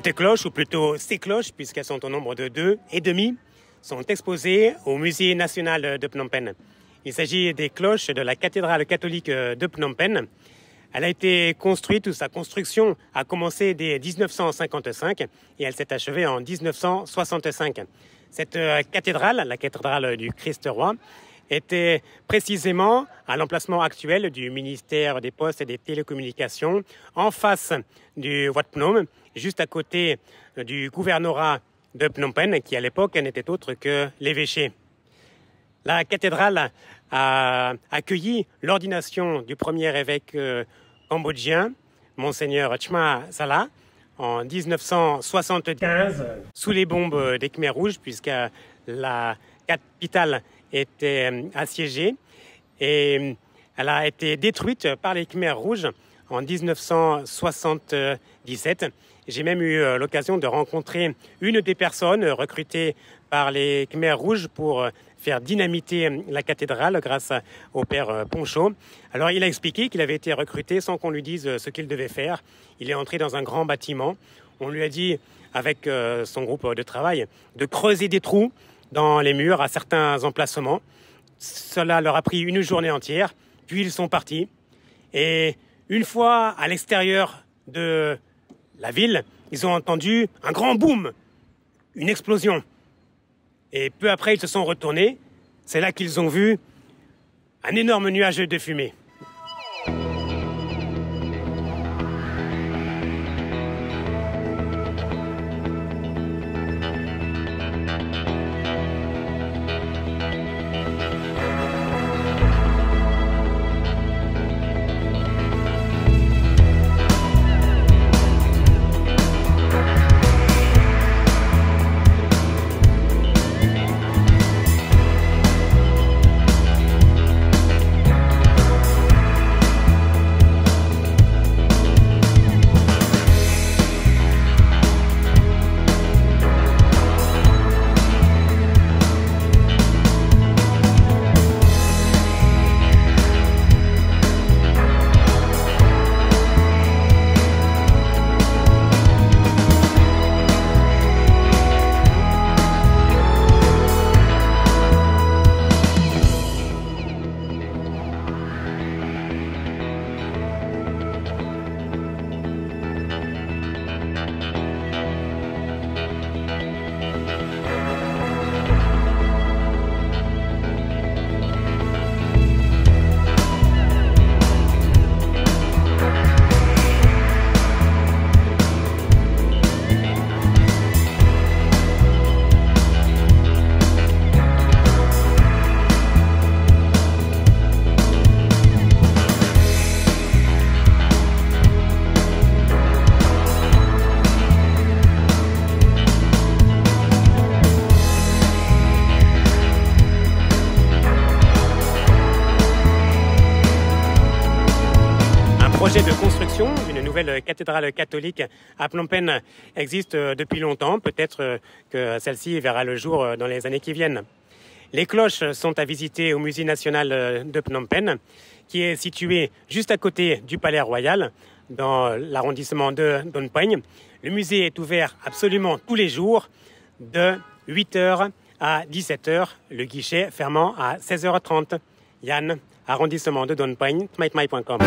Cette cloche, ou plutôt ces cloches, puisqu'elles sont au nombre de 2,5, sont exposées au Musée national de Phnom Penh. Il s'agit des cloches de la cathédrale catholique de Phnom Penh. Elle a été construite, ou sa construction a commencé dès 1955 et elle s'est achevée en 1965. Cette cathédrale, la cathédrale du Christ-Roi, était précisément à l'emplacement actuel du ministère des Postes et des Télécommunications, en face du Wat Phnom, juste à côté du gouvernorat de Phnom Penh, qui à l'époque n'était autre que l'évêché. La cathédrale a accueilli l'ordination du premier évêque cambodgien, Monseigneur Chma Sala, en 1975, sous les bombes des Khmers rouges, puisque la capitale était assiégée. Et elle a été détruite par les Khmers rouges en 1977. J'ai même eu l'occasion de rencontrer une des personnes recrutées par les Khmers rouges pour faire dynamiter la cathédrale grâce au père Poncho. Alors il a expliqué qu'il avait été recruté sans qu'on lui dise ce qu'il devait faire. Il est entré dans un grand bâtiment. On lui a dit, avec son groupe de travail, de creuser des trous dans les murs à certains emplacements. Cela leur a pris une journée entière, puis ils sont partis. Et une fois à l'extérieur de la ville, ils ont entendu un grand boom, une explosion. Et peu après, ils se sont retournés. C'est là qu'ils ont vu un énorme nuage de fumée. Le projet de construction d'une nouvelle cathédrale catholique à Phnom Penh existe depuis longtemps. Peut-être que celle-ci verra le jour dans les années qui viennent. Les cloches sont à visiter au Musée national de Phnom Penh, qui est situé juste à côté du Palais Royal, dans l'arrondissement de Don Peng. Le musée est ouvert absolument tous les jours, de 8h à 17h, le guichet fermant à 16h30. Yann, arrondissement de Don Peng, tmaitmai.com.